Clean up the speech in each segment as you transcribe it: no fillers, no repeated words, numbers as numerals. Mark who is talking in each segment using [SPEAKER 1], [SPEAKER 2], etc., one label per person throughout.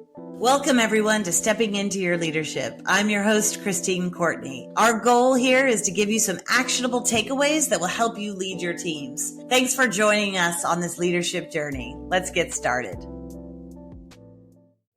[SPEAKER 1] Welcome, everyone, to Stepping Into Your Leadership. I'm your host, Christine Courtney. Our goal here is to give you some actionable takeaways that will help you lead your teams. Thanks for joining us on this leadership journey. Let's get started.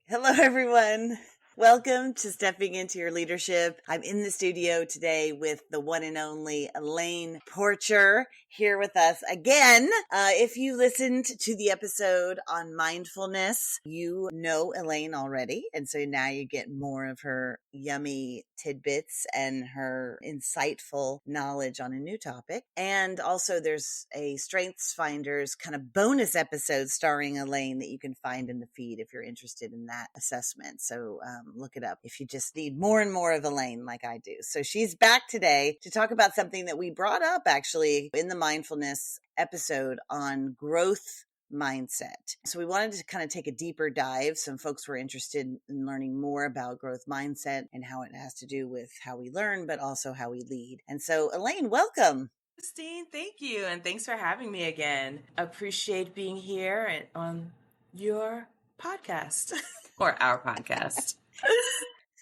[SPEAKER 1] Hello, everyone. Welcome to Stepping Into Your Leadership. I'm in the studio today with the one and only Elaine Porcher here with us again. If you listened to the episode on mindfulness, you know Elaine already. And so now you get more of her yummy tidbits and her insightful knowledge on a new topic. And also there's a Strengths Finders kind of bonus episode starring Elaine that you can find in the feed if you're interested in that assessment. So look it up if you just need more and more of Elaine like I do. So she's back today to talk about something that we brought up actually in the mindfulness episode on growth mindset. So we wanted to kind of take a deeper dive. Some folks were interested in learning more about growth mindset and how it has to do with how we learn, but also how we lead. And so Elaine, welcome.
[SPEAKER 2] Christine, thank you. And thanks for having me again. Appreciate being here on your podcast or our podcast.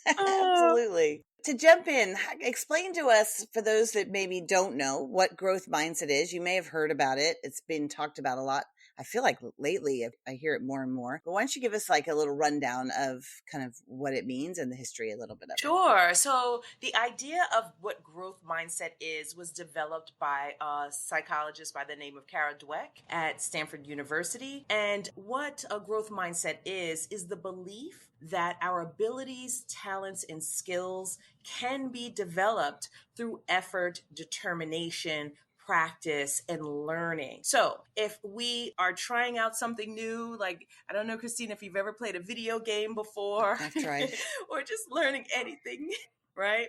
[SPEAKER 1] Absolutely. To jump in, explain to us, for those that maybe don't know, what growth mindset is. You may have heard about it. It's been talked about a lot. I feel like lately I hear it more and more. But why don't you give us like a little rundown of kind of what it means and the history a little bit of it?
[SPEAKER 2] Sure. So the idea of what growth mindset is was developed by a psychologist by the name of Carol Dweck at Stanford University. And what a growth mindset is the belief that our abilities, talents, and skills can be developed through effort, determination, practice, and learning. So if we are trying out something new, like, I don't know, Christine, if you've ever played a video game before,
[SPEAKER 1] I've tried.
[SPEAKER 2] or just learning anything, right?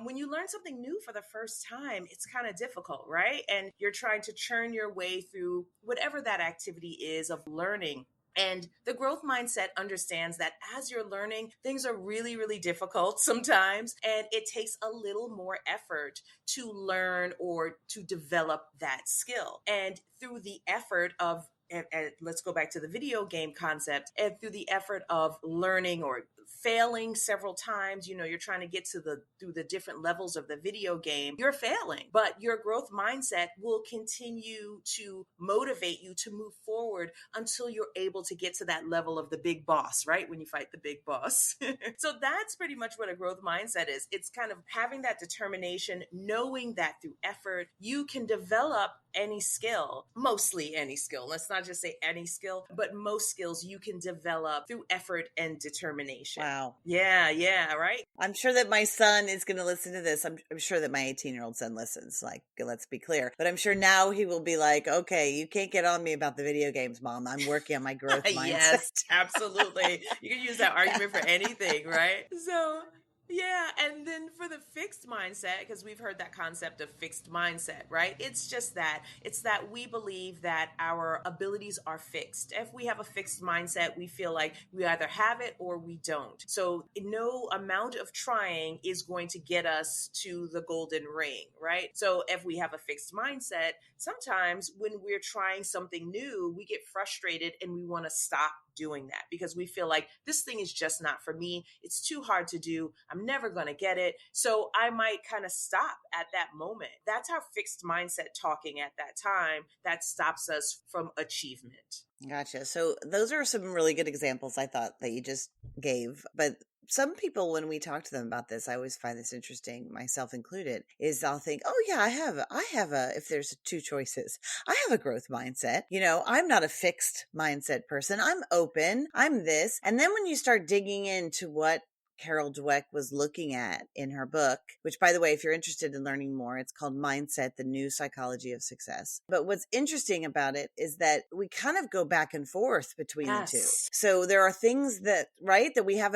[SPEAKER 2] When you learn something new for the first time, it's kind of difficult, right? And you're trying to churn your way through whatever that activity is of learning. And the growth mindset understands that as you're learning, things are really, really difficult sometimes. And it takes a little more effort to learn or to develop that skill. And through the effort of, and let's go back to the video game concept, and through the effort of learning or failing several times, you're trying to get through the different levels of the video game, you're failing, but your growth mindset will continue to motivate you to move forward until you're able to get to that level of the big boss, right? When you fight the big boss. So that's pretty much what a growth mindset is. It's kind of having that determination, knowing that through effort, you can develop any skill, mostly any skill. Let's not just say any skill, but most skills you can develop through effort and determination.
[SPEAKER 1] Wow.
[SPEAKER 2] Yeah, right?
[SPEAKER 1] I'm sure that my son is going to listen to this. I'm sure that my 18-year-old son listens, like, let's be clear. But I'm sure now he will be like, okay, you can't get on me about the video games, Mom. I'm working on my growth mindset.
[SPEAKER 2] Yes, absolutely. You can use that argument for anything, right? So yeah, and then for the fixed mindset, because we've heard that concept of fixed mindset, right? It's just that. It's that we believe that our abilities are fixed. If we have a fixed mindset, we feel like we either have it or we don't. So no amount of trying is going to get us to the golden ring, right? So if we have a fixed mindset, sometimes when we're trying something new, we get frustrated and we want to stop doing that because we feel like this thing is just not for me. It's too hard to do. I'm never going to get it. So I might kind of stop at that moment. That's our fixed mindset talking at that time that stops us from achievement.
[SPEAKER 1] Gotcha. So those are some really good examples I thought that you just gave. But some people, when we talk to them about this, I always find this interesting, myself included, is I'll think, oh yeah, I have a, if there's two choices, I have a growth mindset. I'm not a fixed mindset person. I'm open. I'm this. And then when you start digging into what Carol Dweck was looking at in her book, which, by the way, if you're interested in learning more, it's called Mindset, the New Psychology of Success. But what's interesting about it is that we kind of go back and forth between the two. So there are things that, right, that we have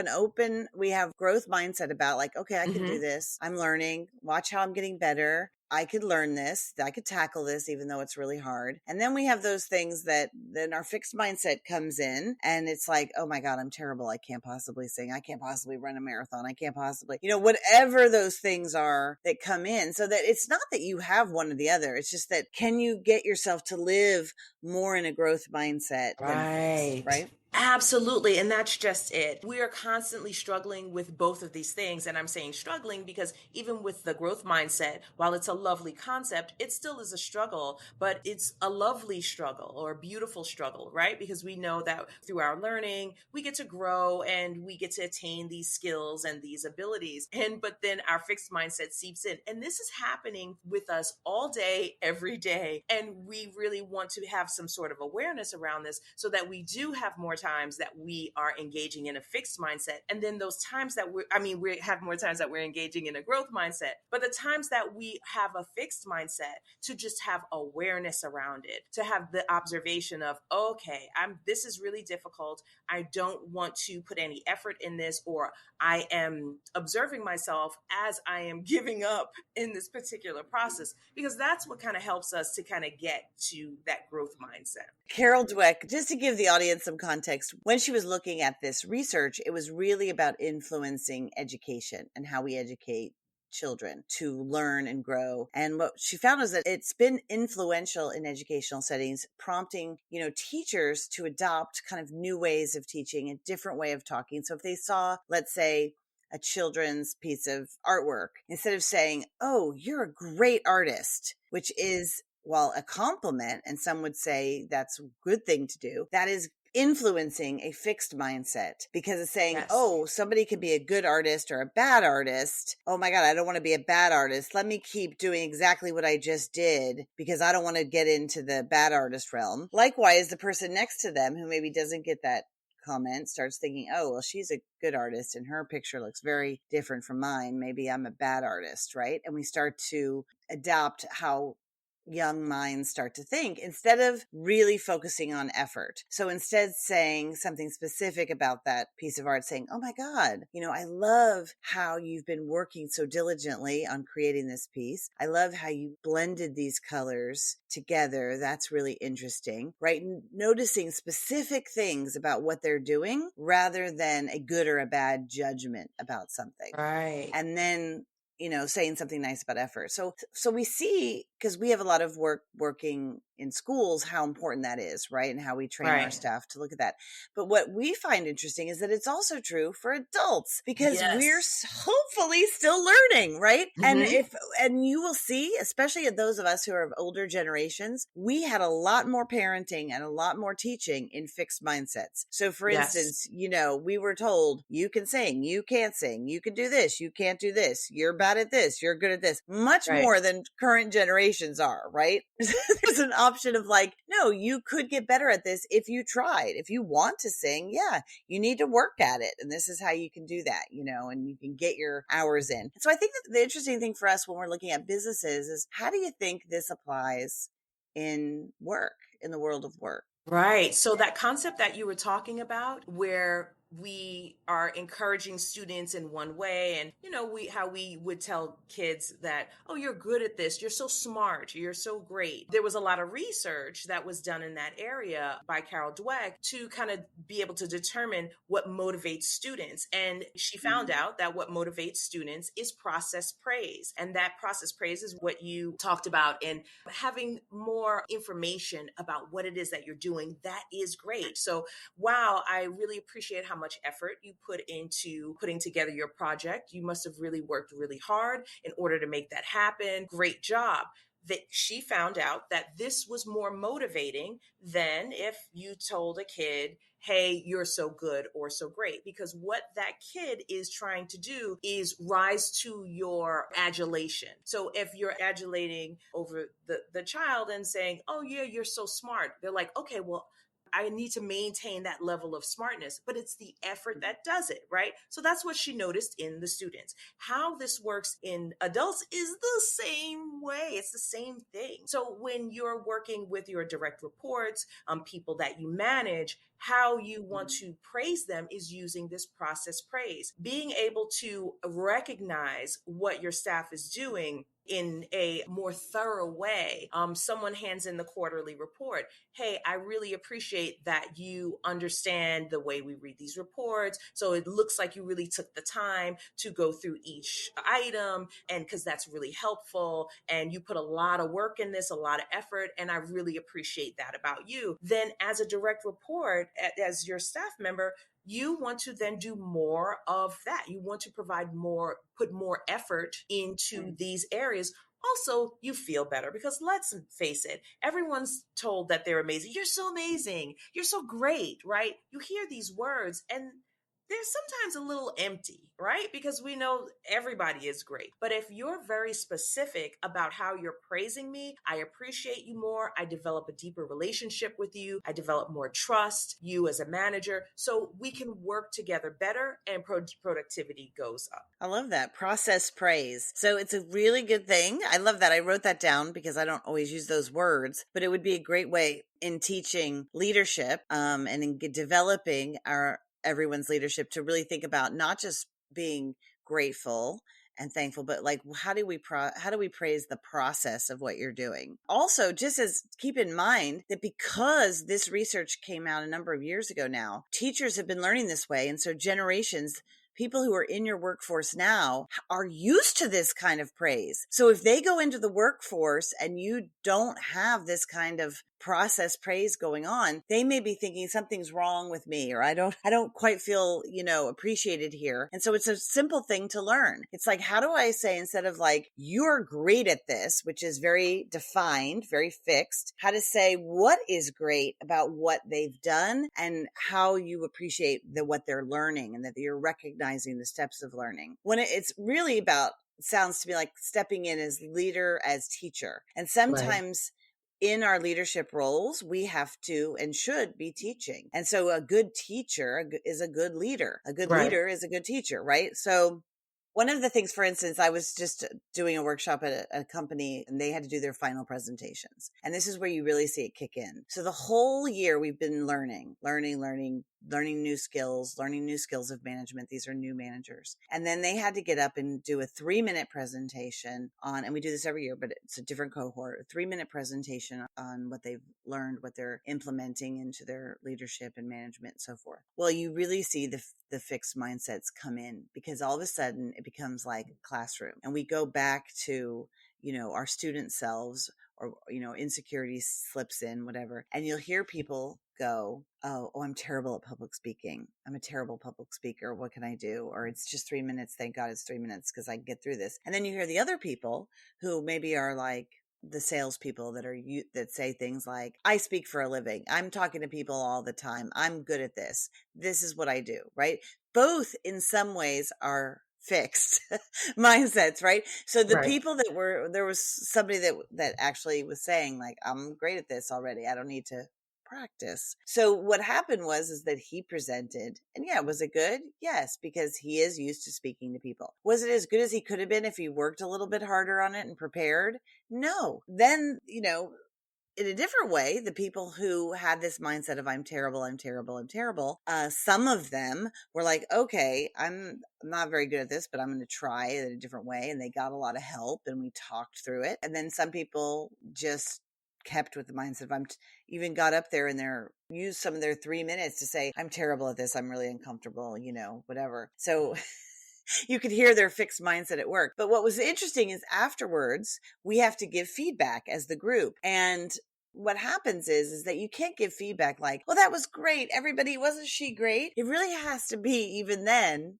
[SPEAKER 1] we have growth mindset about, like, okay, I can do this. I'm learning. Watch how I'm getting better. I could learn this, I could tackle this, even though it's really hard. And then we have those things that then our fixed mindset comes in and it's like, oh my God, I'm terrible. I can't possibly sing. I can't possibly run a marathon. I can't possibly, whatever those things are that come in. So that it's not that you have one or the other. It's just that, can you get yourself to live more in a growth mindset?
[SPEAKER 2] Right.
[SPEAKER 1] Right.
[SPEAKER 2] Absolutely. And that's just it. We are constantly struggling with both of these things. And I'm saying struggling because even with the growth mindset, while it's a lovely concept, it still is a struggle, but it's a lovely struggle or a beautiful struggle, right? Because we know that through our learning, we get to grow and we get to attain these skills and these abilities. But then our fixed mindset seeps in. And this is happening with us all day, every day. And we really want to have some sort of awareness around this so that we do have more times that we are engaging in a fixed mindset. And then those times that we have more times that we're engaging in a growth mindset. But the times that we have a fixed mindset, to just have awareness around it, to have the observation of, okay, this is really difficult. I don't want to put any effort in this, or I am observing myself as I am giving up in this particular process, because that's what kind of helps us to kind of get to that growth mindset.
[SPEAKER 1] Carol Dweck, just to give the audience some context, when she was looking at this research, it was really about influencing education and how we educate children to learn and grow. And what she found is that it's been influential in educational settings, prompting, teachers to adopt kind of new ways of teaching, a different way of talking. So if they saw, let's say, a children's piece of artwork, instead of saying, "Oh, you're a great artist," which is, while a compliment, and some would say that's a good thing to do, that is influencing a fixed mindset, because it's saying,
[SPEAKER 2] Yes.
[SPEAKER 1] "Oh, somebody could be a good artist or a bad artist. Oh my God, I don't want to be a bad artist. Let me keep doing exactly what I just did because I don't want to get into the bad artist realm." Likewise, the person next to them who maybe doesn't get that comment starts thinking, "Oh, well, she's a good artist and her picture looks very different from mine. Maybe I'm a bad artist," right? And we start to adopt how young minds start to think, instead of really focusing on effort. So instead saying something specific about that piece of art, saying, "Oh my God, I love how you've been working so diligently on creating this piece. I love how you blended these colors together. That's really interesting," right? Noticing specific things about what they're doing rather than a good or a bad judgment about something.
[SPEAKER 2] Right.
[SPEAKER 1] And then saying something nice about effort. So we see, because we have a lot of working in schools, how important that is, right? And how we train our
[SPEAKER 2] Right.
[SPEAKER 1] staff to look at that. But what we find interesting is that it's also true for adults, because we're
[SPEAKER 2] Yes.
[SPEAKER 1] hopefully still learning, right? And
[SPEAKER 2] Hmm.
[SPEAKER 1] you will see, especially at those of us who are of older generations, we had a lot more parenting and a lot more teaching in fixed mindsets. So for
[SPEAKER 2] Yes.
[SPEAKER 1] instance, we were told, you can sing, you can't sing, you can do this, you can't do this, you're bad at this, you're good at this, much
[SPEAKER 2] Right.
[SPEAKER 1] more than current generations are, right? There's an option of like, no, you could get better at this if you tried. If you want to sing, yeah, you need to work at it. And this is how you can do that, and you can get your hours in. So I think that the interesting thing for us when we're looking at businesses is, how do you think this applies in work, in the world of work?
[SPEAKER 2] Right. So that concept that you were talking about, where we are encouraging students in one way, and we would tell kids that, "Oh, you're good at this, you're so smart, you're so great." There was a lot of research that was done in that area by Carol Dweck to kind of be able to determine what motivates students. And she found
[SPEAKER 1] Mhm.
[SPEAKER 2] out that what motivates students is process praise. And that process praise is what you talked about, in having more information about what it is that you're doing. That is great. So, wow, I really appreciate how much effort you put into putting together your project. You must have really worked really hard in order to make that happen. Great job. That she found out that this was more motivating than if you told a kid, "Hey, you're so good or so great," because what that kid is trying to do is rise to your adulation. So if you're adulating over the child and saying, "Oh yeah, you're so smart," they're like, "Okay, well, I need to maintain that level of smartness," but it's the effort that does it, right? So that's what she noticed in the students. How this works in adults is the same way. It's the same thing. So when you're working with your direct reports, people that you manage, how you want to praise them is using this process praise. Being able to recognize what your staff is doing in a more thorough way. Someone hands in the quarterly report. Hey, I really appreciate that you understand the way we read these reports. So it looks like you really took the time to go through each item, and because that's really helpful. And you put a lot of work in this, a lot of effort, and I really appreciate that about you. Then, as a direct report, as your staff member, you want to then do more of that. You want to provide more, put more effort into these areas. Also, you feel better because let's face it, everyone's told that they're amazing. You're so amazing. You're so great, right? You hear these words and they're sometimes a little empty, right? Because we know everybody is great. But if you're very specific about how you're praising me, I appreciate you more. I develop a deeper relationship with you. I develop more trust, you as a manager. So we can work together better and productivity goes up.
[SPEAKER 1] I love that. Process praise. So it's a really good thing. I love that. I wrote that down because I don't always use those words, but it would be a great way in teaching leadership and in developing everyone's leadership to really think about not just being grateful and thankful, but like how do we praise the process of what you're doing? Also, just as keep in mind that because this research came out a number of years ago now, teachers have been learning this way, and so generations, people who are in your workforce now are used to this kind of praise. So if they go into the workforce and you don't have this kind of process praise going on, they may be thinking something's wrong with me, or I don't quite feel, appreciated here. And so it's a simple thing to learn. It's like, how do I say, instead of like, you're great at this, which is very defined, very fixed, how to say what is great about what they've done and how you appreciate what they're learning and that you're recognizing the steps of learning. When it's really about, it sounds to me like stepping in as leader, as teacher. And sometimes in our leadership roles, we have to and should be teaching. And so a good teacher is a good leader. A good leader is a good teacher, right? So one of the things, for instance, I was just doing a workshop at a company and they had to do their final presentations. And this is where you really see it kick in. So the whole year we've been learning new skills of management. These are new managers. And then they had to get up and do a 3-minute presentation on, and we do this every year, but it's a different cohort, a 3-minute presentation on what they've learned, what they're implementing into their leadership and management and so forth. Well, you really see the fixed mindsets come in because all of a sudden it becomes like a classroom and we go back to, our student selves, or, insecurity slips in, whatever. And you'll hear people go, oh, I'm terrible at public speaking. I'm a terrible public speaker. What can I do? Or it's just 3 minutes. Thank God it's 3 minutes because I can get through this. And then you hear the other people who maybe are like the salespeople that say things like, I speak for a living. I'm talking to people all the time. I'm good at this. This is what I do, right? Both in some ways are fixed mindsets, right? So the people there was somebody that actually was saying like, I'm great at this already. I don't need to practice. So what happened is that he presented, and yeah, was it good? Yes, because he is used to speaking to people. Was it as good as he could have been if he worked a little bit harder on it and prepared? No. Then, in a different way, the people who had this mindset of I'm terrible, some of them were like, okay, I'm not very good at this, but I'm going to try it in a different way. And they got a lot of help and we talked through it. And then some people just kept with the mindset of even got up there and used some of their 3 minutes to say, I'm terrible at this. I'm really uncomfortable, whatever. So you could hear their fixed mindset at work. But what was interesting is afterwards, we have to give feedback as the group. And what happens is that you can't give feedback like, well, that was great. Everybody, wasn't she great? It really has to be, even then,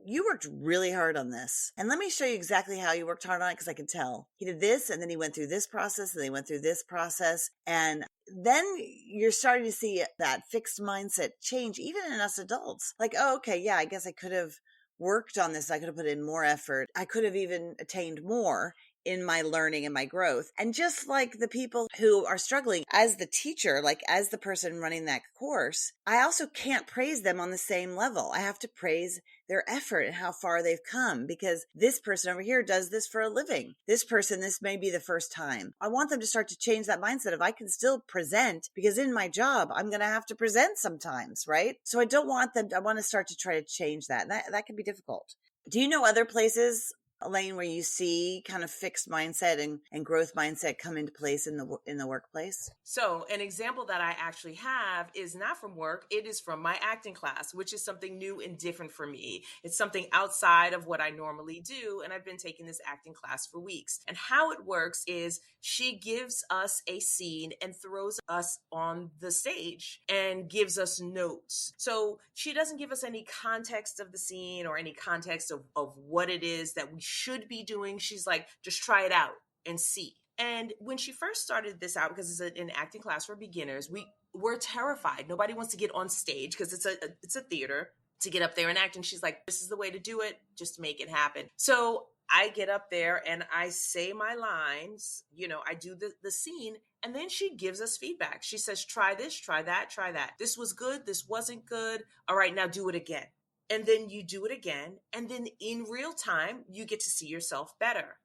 [SPEAKER 1] you worked really hard on this. And let me show you exactly how you worked hard on it, because I can tell. He did this, and then he went through this process, and then he went through this process. And then you're starting to see that fixed mindset change, even in us adults. Like, oh, okay, yeah, I guess I could have worked on this. I could have put in more effort. I could have even attained more in my learning and my growth. And just like the people who are struggling as the teacher, like as the person running that course, I also can't praise them on the same level. I have to praise their effort and how far they've come, because this person over here does this for a living. This person, this may be the first time. I want them to start to change that mindset of I can still present, because in my job, I'm going to have to present sometimes, right? So I don't want them, I want to start to try to change that. And that can be difficult. Do you know other places Elaine, where you see kind of fixed mindset and growth mindset come into place in the workplace?
[SPEAKER 2] So, an example that I actually have is not from work, it is from my acting class, which is something new and different for me. It's something outside of what I normally do. And I've been taking this acting class for weeks. And how it works is she gives us a scene and throws us on the stage and gives us notes. So, she doesn't give us any context of the scene or any context of what it is that we should be doing. She's like, just try it out and see. And when she first started this out, because it's an acting class for beginners, we were terrified. Nobody wants to get on stage because it's a theater to get up there and act. And she's like, "This is the way to do it. Just make it happen." So I get up there and I say my lines. I do the scene, and then she gives us feedback. She says, "Try this, try that, try that. This was good. This wasn't good. All right, now do it again." And then you do it again, and then in real time, you get to see yourself better.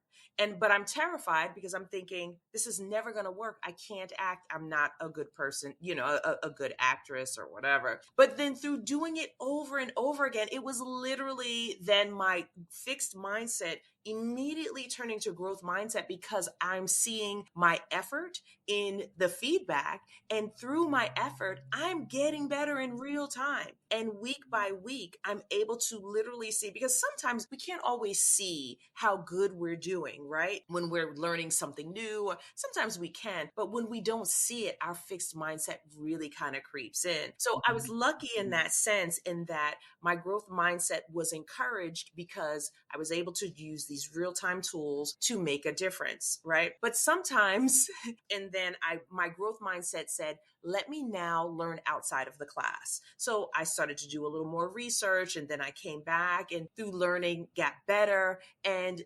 [SPEAKER 2] But I'm terrified because I'm thinking this is never going to work. I can't act. I'm not a good person, a good actress or whatever. But then through doing it over and over again, it was literally then my fixed mindset immediately turning to growth mindset, because I'm seeing my effort in the feedback, and through my effort, I'm getting better in real time. And week by week, I'm able to literally see, because sometimes we can't always see how good we're doing, right? When we're learning something new, sometimes we can, but when we don't see it, our fixed mindset really kind of creeps in. So I was lucky in that sense, in that my growth mindset was encouraged because I was able to use these real-time tools to make a difference, right? But sometimes, and then my growth mindset said, let me now learn outside of the class. So I started to do a little more research, and then I came back and through learning got better. And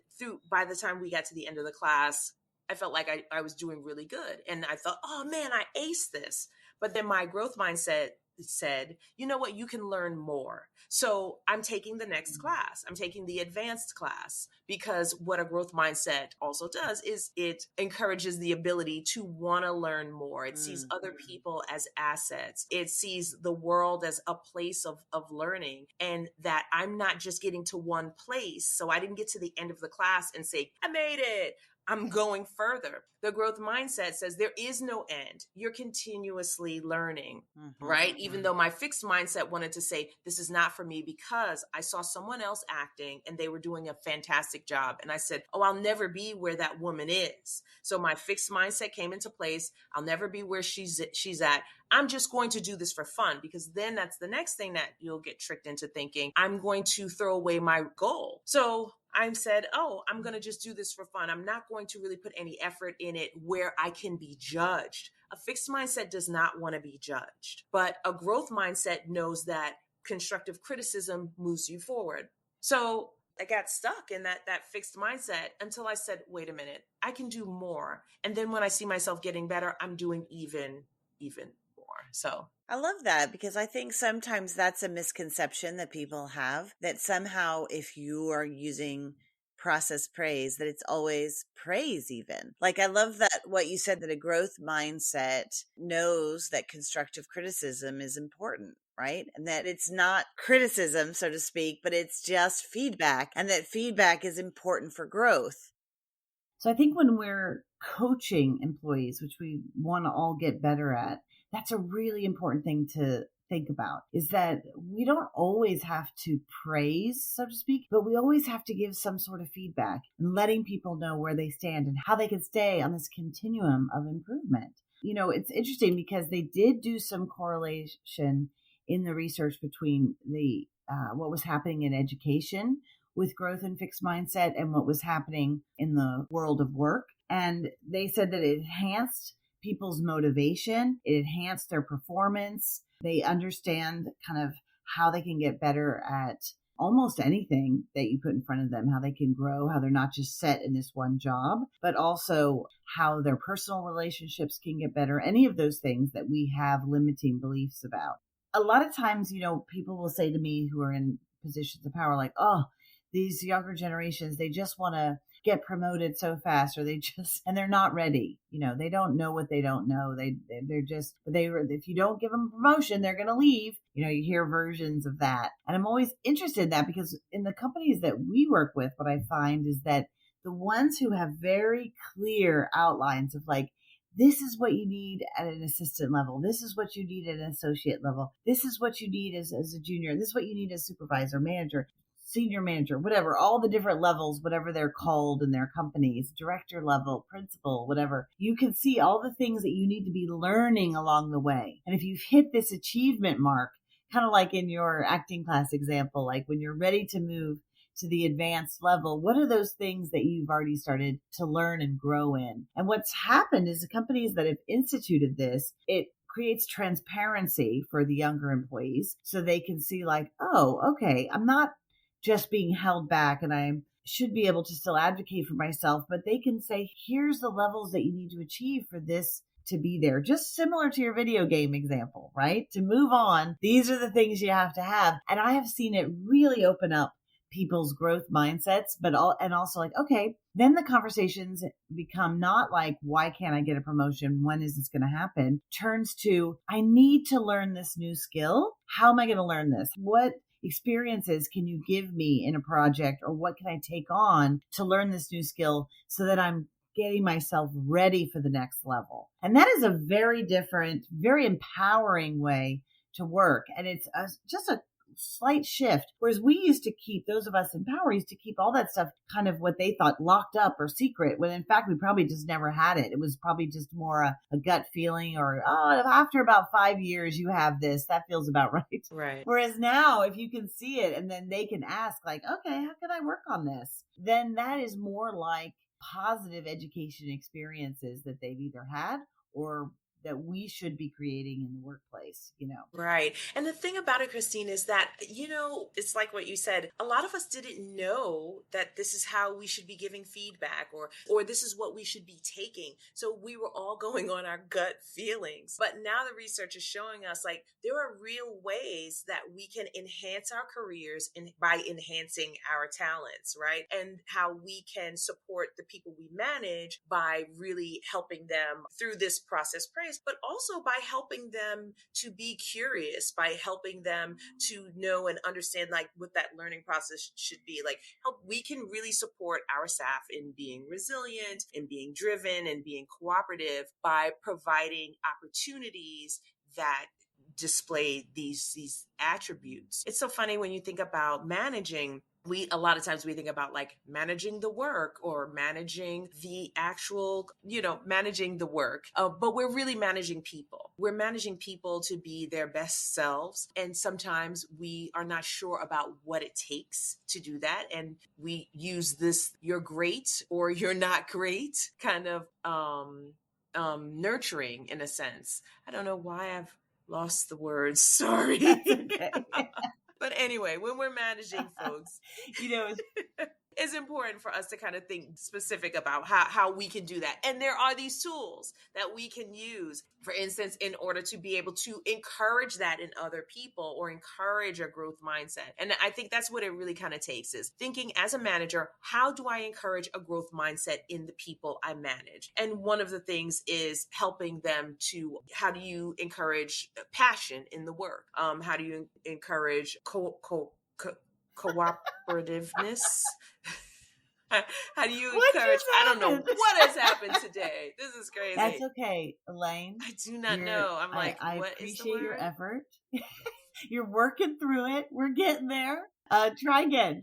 [SPEAKER 2] by the time we got to the end of the class, I felt like I was doing really good. And I thought, oh man, I aced this. But then my growth mindset said, you know what, you can learn more. So I'm taking the next class. I'm taking the advanced class, because what a growth mindset also does is it encourages the ability to want to learn more. It sees other people as assets. It sees the world as a place of learning, and that I'm not just getting to one place. So I didn't get to the end of the class and say, I made it. I'm going further. The growth mindset says there is no end. You're continuously learning, right? Even though my fixed mindset wanted to say, this is not for me because I saw someone else acting and they were doing a fantastic job. And I said, oh, I'll never be where that woman is. So my fixed mindset came into place. I'll never be where she's at. I'm just going to do this for fun, because then that's the next thing that you'll get tricked into thinking, I'm going to throw away my goal. So I said, oh, I'm going to just do this for fun. I'm not going to really put any effort in it where I can be judged. A fixed mindset does not want to be judged, but a growth mindset knows that constructive criticism moves you forward. So I got stuck in that fixed mindset until I said, wait a minute, I can do more. And then when I see myself getting better, I'm doing even more. So
[SPEAKER 1] I love that, because I think sometimes that's a misconception that people have, that somehow if you are using process praise, that it's always praise even. Like, I love that what you said, that a growth mindset knows that constructive criticism is important, right? And that it's not criticism, so to speak, but it's just feedback, and that feedback is important for growth.
[SPEAKER 3] So I think when we're coaching employees, which we want to all get better at, that's a really important thing to think about, is that we don't always have to praise, so to speak, but we always have to give some sort of feedback and letting people know where they stand and how they can stay on this continuum of improvement. It's interesting because they did do some correlation in the research between the what was happening in education with growth and fixed mindset and what was happening in the world of work. And they said that it enhanced people's motivation, it enhanced their performance. They understand kind of how they can get better at almost anything that you put in front of them, how they can grow, how they're not just set in this one job, but also how their personal relationships can get better, any of those things that we have limiting beliefs about. A lot of times, people will say to me who are in positions of power, like, oh, these younger generations, they just want to get promoted so fast, or they just, and they're not ready. They don't know what they don't know. If you don't give them a promotion, they're going to leave. You hear versions of that. And I'm always interested in that, because in the companies that we work with, what I find is that the ones who have very clear outlines of like, this is what you need at an assistant level. This is what you need at an associate level. This is what you need as a junior. This is what you need as supervisor, manager, senior manager, whatever, all the different levels, whatever they're called in their companies, director level, principal, whatever. You can see all the things that you need to be learning along the way. And if you've hit this achievement mark, kind of like in your acting class example, like when you're ready to move to the advanced level, what are those things that you've already started to learn and grow in? And what's happened is the companies that have instituted this, it creates transparency for the younger employees, so they can see like, oh, okay, I'm not just being held back, and I should be able to still advocate for myself, but they can say, here's the levels that you need to achieve for this to be there. Just similar to your video game example, right? To move on, these are the things you have to have. And I have seen it really open up people's growth mindsets, and also like, okay, then the conversations become not like, why can't I get a promotion? When is this going to happen? Turns to, I need to learn this new skill. How am I going to learn this? What experiences can you give me in a project, or what can I take on to learn this new skill so that I'm getting myself ready for the next level? And that is a very different, very empowering way to work. And it's just a slight shift. Whereas we used to keep, those of us in power used to keep all that stuff kind of what they thought locked up or secret, when in fact we probably just never had it. It was probably just more a gut feeling, or, oh, after about 5 years you have this, that feels about right.
[SPEAKER 2] Right.
[SPEAKER 3] Whereas now, if you can see it and then they can ask like, okay, how can I work on this? Then that is more like positive education experiences that they've either had or that we should be creating in the workplace.
[SPEAKER 2] Right. And the thing about it, Christine, is that, it's like what you said. A lot of us didn't know that this is how we should be giving feedback, or this is what we should be taking. So we were all going on our gut feelings. But now the research is showing us like there are real ways that we can enhance our careers by enhancing our talents, right? And how we can support the people we manage by really helping them through this process, but also by helping them to be curious, by helping them to know and understand like what that learning process should be. Like, we can really support our staff in being resilient and being driven and being cooperative by providing opportunities that display these attributes. It's so funny when you think about managing. A lot of times we think about like managing the work or managing the actual, managing the work, but we're really managing people. We're managing people to be their best selves. And sometimes we are not sure about what it takes to do that. And we use this, you're great or you're not great kind of nurturing in a sense. I don't know why I've lost the words. Sorry.
[SPEAKER 3] That's okay.
[SPEAKER 2] But anyway, when we're managing folks, it's important for us to kind of think specific about how we can do that. And there are these tools that we can use, for instance, in order to be able to encourage that in other people or encourage a growth mindset. And I think that's what it really kind of takes, is thinking as a manager, how do I encourage a growth mindset in the people I manage? And one of the things is helping them to, how do you encourage passion in the work? How do you encourage cooperativeness? How do you encourage? I don't know what has happened today. This is crazy.
[SPEAKER 3] That's okay, Elaine.
[SPEAKER 2] I do not know. I'm like,
[SPEAKER 3] I
[SPEAKER 2] what
[SPEAKER 3] appreciate
[SPEAKER 2] is the word?
[SPEAKER 3] Your effort. You're working through it. We're getting there. Try again.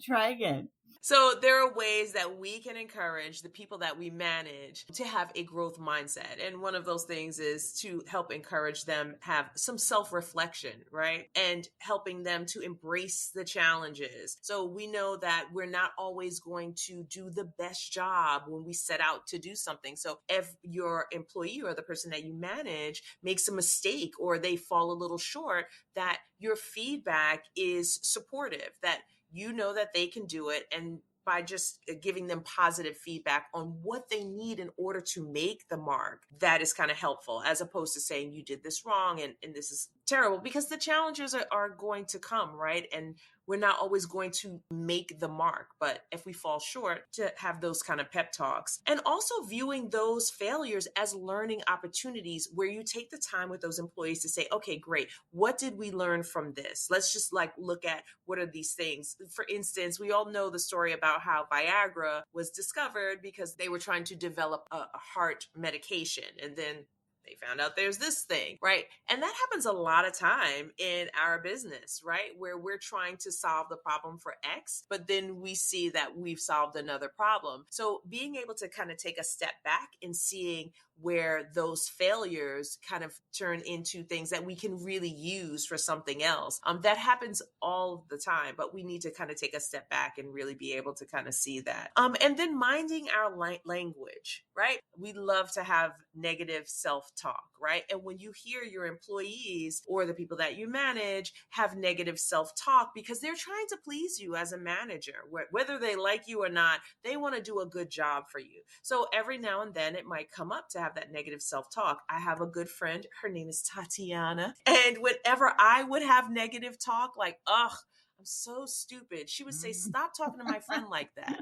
[SPEAKER 2] So there are ways that we can encourage the people that we manage to have a growth mindset. And one of those things is to help encourage them have some self-reflection, right? And helping them to embrace the challenges. So we know that we're not always going to do the best job when we set out to do something. So if your employee or the person that you manage makes a mistake or they fall a little short, that your feedback is supportive, that you know that they can do it. And by just giving them positive feedback on what they need in order to make the mark, that is kind of helpful, as opposed to saying you did this wrong and this is terrible because the challenges are going to come, right? And we're not always going to make the mark, but if we fall short, to have those kind of pep talks. And also viewing those failures as learning opportunities where you take the time with those employees to say, okay, great, what did we learn from this? Let's just like look at what are these things. For instance, we all know the story about how Viagra was discovered because they were trying to develop a heart medication, and then they found out there's this thing, right? And that happens a lot of time in our business, right? Where we're trying to solve the problem for X, but then we see that we've solved another problem. So being able to kind of take a step back and seeing where those failures kind of turn into things that we can really use for something else. That happens all the time, but we need to kind of take a step back and really be able to kind of see that. And then minding our language, right? We love to have negative self-talk, right? And when you hear your employees or the people that you manage have negative self-talk because they're trying to please you as a manager, whether they like you or not, they want to do a good job for you. So every now and then it might come up to have that negative self-talk. I have a good friend, her name is Tatiana, and whenever I would have negative talk, like, ugh, I'm so stupid, she would say, stop talking to my friend like that.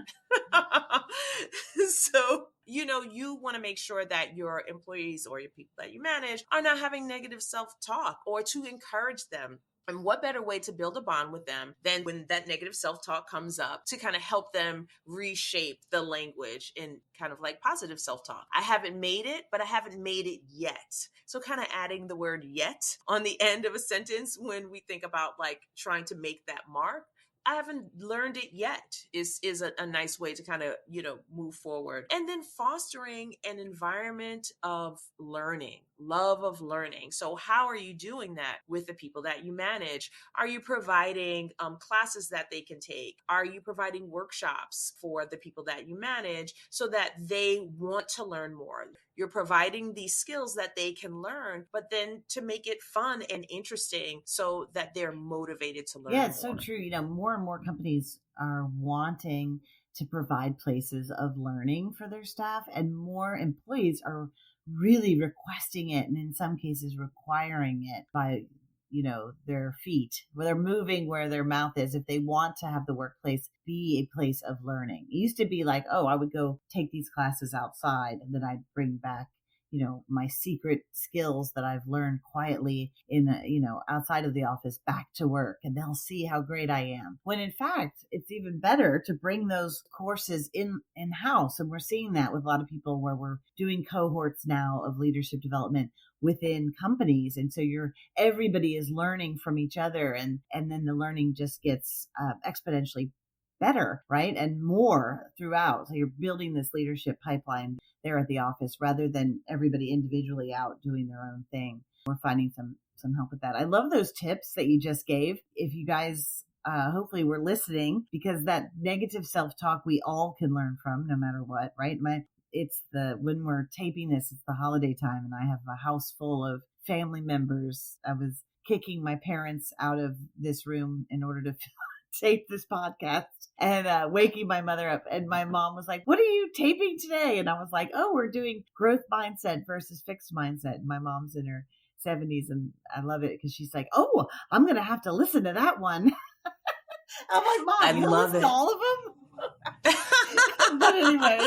[SPEAKER 2] So, you want to make sure that your employees or your people that you manage are not having negative self-talk, or to encourage them. And what better way to build a bond with them than when that negative self-talk comes up to kind of help them reshape the language in kind of like positive self-talk. I haven't made it, but I haven't made it yet. So kind of adding the word yet on the end of a sentence when we think about like trying to make that mark. I haven't learned it yet is a nice way to kind of, move forward. And then fostering an environment of learning, love of learning. So how are you doing that with the people that you manage? Are you providing classes that they can take? Are you providing workshops for the people that you manage so that they want to learn more? You're providing these skills that they can learn, but then to make it fun and interesting so that they're motivated to learn
[SPEAKER 3] Yeah, it's
[SPEAKER 2] more.
[SPEAKER 3] so true. More and more companies are wanting to provide places of learning for their staff, and more employees are really requesting it, and in some cases requiring it by their feet, where they're moving where their mouth is, if they want to have the workplace be a place of learning. It used to be like, oh, I would go take these classes outside and then I'd bring back my secret skills that I've learned quietly in outside of the office back to work, and they'll see how great I am. When in fact, it's even better to bring those courses in-house. And we're seeing that with a lot of people where we're doing cohorts now of leadership development within companies. And so everybody is learning from each other, and then the learning just gets exponentially better, right? And more throughout. So you're building this leadership pipeline there at the office rather than everybody individually out doing their own thing. We're finding some help with that. I love those tips that you just gave. If you guys hopefully were listening, because that negative self-talk we all can learn from no matter what, right? When we're taping this, it's the holiday time, and I have a house full of family members. I was kicking my parents out of this room in order to tape this podcast, and waking my mother up, and my mom was like, what are you taping today? And I was like, oh, we're doing growth mindset versus fixed mindset. And my mom's in her 70s, and I love it because she's like, oh, I'm gonna have to listen to that one. I'm like, Mom,
[SPEAKER 2] I
[SPEAKER 3] you
[SPEAKER 2] love
[SPEAKER 3] listen
[SPEAKER 2] it.
[SPEAKER 3] to all of them? But anyway,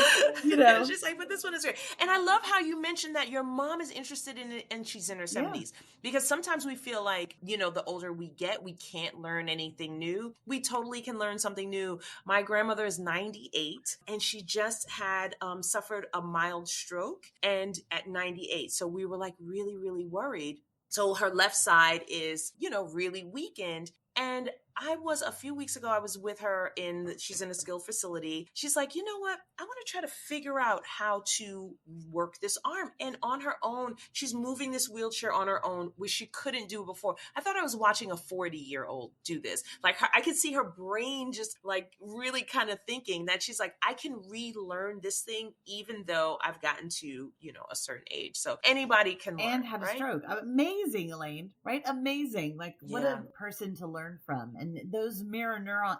[SPEAKER 2] She's like, but this one is great. And I love how you mentioned that your mom is interested in it and she's in her 70s. Because sometimes we feel like, the older we get, we can't learn anything new. We totally can learn something new. My grandmother is 98, and she just had suffered a mild stroke, and at 98. So we were like really, really worried. So her left side is, really weakened. And a few weeks ago, I was with her she's in a skilled facility. She's like, you know what? I want to try to figure out how to work this arm. And on her own, she's moving this wheelchair on her own, which she couldn't do before. I thought I was watching a 40-year-old do this. Like I could see her brain just like really kind of thinking that she's like, I can relearn this thing, even though I've gotten to, a certain age. So anybody can learn.
[SPEAKER 3] And had a stroke. Amazing, Elaine, right? Amazing. Like what
[SPEAKER 2] Yeah.
[SPEAKER 3] a person to learn from. And those mirror neurons,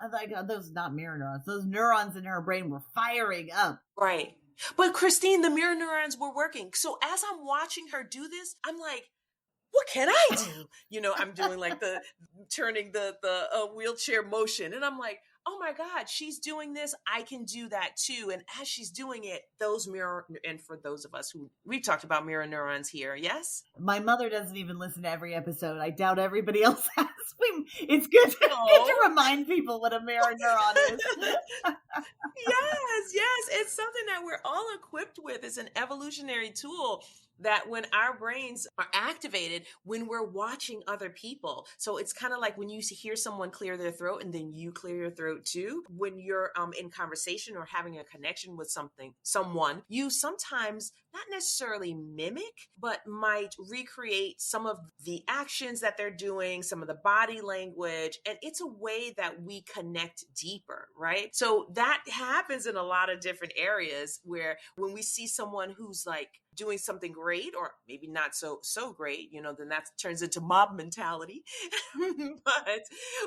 [SPEAKER 3] not mirror neurons, those neurons in her brain were firing up.
[SPEAKER 2] Right. But Christine, the mirror neurons were working. So as I'm watching her do this, I'm like, what can I do? I'm doing like turning the wheelchair motion. And I'm like, oh my God, she's doing this. I can do that too. And as she's doing it, those mirror, and for those of us who we've talked about mirror neurons here. Yes.
[SPEAKER 3] My mother doesn't even listen to every episode. I doubt everybody else has. It's good to remind people what a mirror neuron is.
[SPEAKER 2] Yes. It's something that we're all equipped with. It's an evolutionary tool that when our brains are activated, when we're watching other people. So it's kind of like when you hear someone clear their throat and then you clear your throat too. When you're in conversation or having a connection with someone, you sometimes not necessarily mimic, but might recreate some of the actions that they're doing, some of the body language. And it's a way that we connect deeper, right? So that happens in a lot of different areas where when we see someone who's like doing something great or maybe not so great, then that turns into mob mentality. But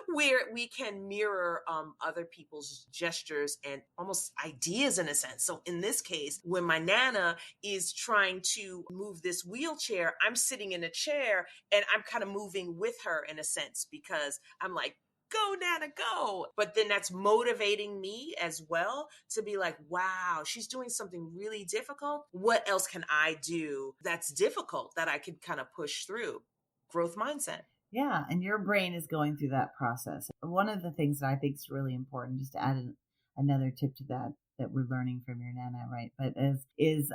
[SPEAKER 2] where we can mirror other people's gestures and almost ideas in a sense. So in this case, when my Nana is trying to move this wheelchair, I'm sitting in a chair and I'm kind of moving with her in a sense because I'm like, go Nana, go. But then that's motivating me as well to be like, wow, she's doing something really difficult. What else can I do that's difficult that I can kind of push through? Growth mindset.
[SPEAKER 3] Yeah. And your brain is going through that process. One of the things that I think is really important, just to add another tip to that we're learning from your Nana, right? But is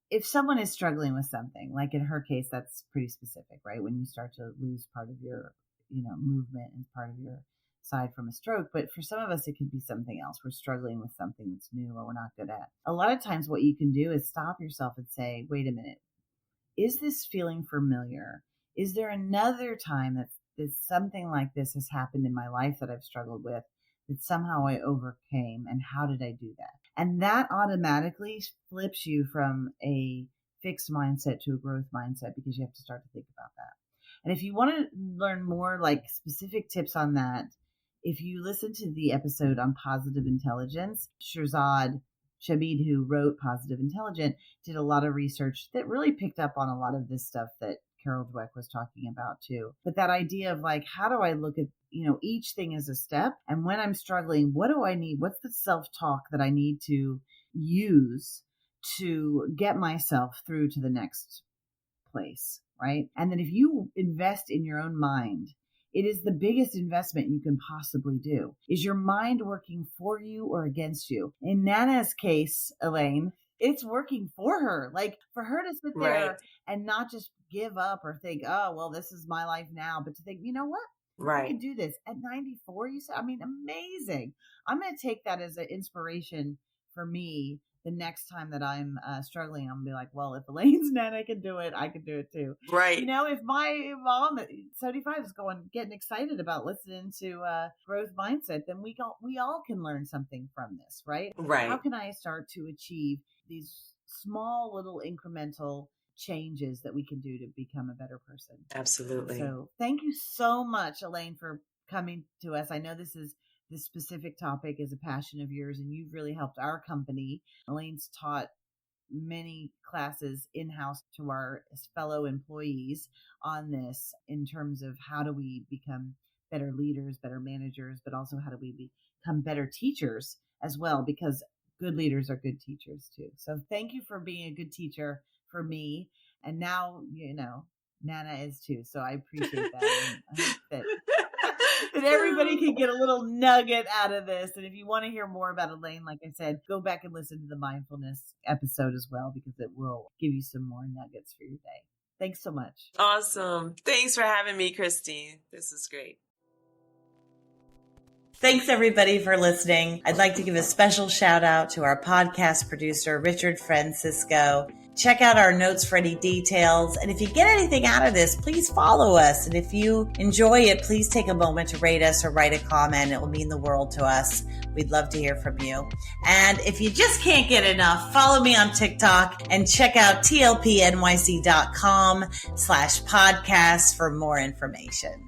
[SPEAKER 3] if someone is struggling with something, like in her case, that's pretty specific, right? When you start to lose part of your, movement and part of your aside from a stroke, but for some of us, it could be something else. We're struggling with something that's new or we're not good at. A lot of times what you can do is stop yourself and say, wait a minute, is this feeling familiar? Is there another time that something like this has happened in my life that I've struggled with that somehow I overcame? And how did I do that? And that automatically flips you from a fixed mindset to a growth mindset because you have to start to think about that. And if you want to learn more like specific tips on that, if you listen to the episode on positive intelligence, Shirzad Shabid, who wrote Positive Intelligent, did a lot of research that really picked up on a lot of this stuff that Carol Dweck was talking about too. But that idea of like, how do I look at, each thing as a step? And when I'm struggling, what do I need? What's the self-talk that I need to use to get myself through to the next place, right? And then if you invest in your own mind, it is the biggest investment you can possibly do. Is your mind working for you or against you? In Nana's case, Elaine, it's working for her. Like for her to sit there and not just give up or think, oh, well, this is my life now, but to think, you know what? I can do this. At 94, you said, amazing. I'm going to take that as an inspiration for me. The next time that I'm struggling, I'm going to be like, well, if Elaine's Nana can do it, I can do it too.
[SPEAKER 2] Right.
[SPEAKER 3] If my mom at 75 is getting excited about listening to growth mindset, then we all can learn something from this, right?
[SPEAKER 2] Right.
[SPEAKER 3] How can I start to achieve these small little incremental changes that we can do to become a better person?
[SPEAKER 2] Absolutely.
[SPEAKER 3] So thank you so much, Elaine, for coming to us. I know this specific topic is a passion of yours, and you've really helped our company. Elaine's taught many classes in-house to our fellow employees on this in terms of how do we become better leaders, better managers, but also how do we become better teachers as well, because good leaders are good teachers too. So thank you for being a good teacher for me. And now, Nana is too. So I appreciate that. And I hope that everybody can get a little nugget out of this. And if you want to hear more about Elaine, like I said, go back and listen to the mindfulness episode as well, because it will give you some more nuggets for your day. Thanks so much.
[SPEAKER 2] Awesome. Thanks for having me, Christine. This is great.
[SPEAKER 1] Thanks everybody for listening. I'd like to give a special shout out to our podcast producer, Richard Francisco. Check out our notes for any details. And if you get anything out of this, please follow us. And if you enjoy it, please take a moment to rate us or write a comment. It will mean the world to us. We'd love to hear from you. And if you just can't get enough, follow me on TikTok and check out tlpnyc.com/podcast for more information.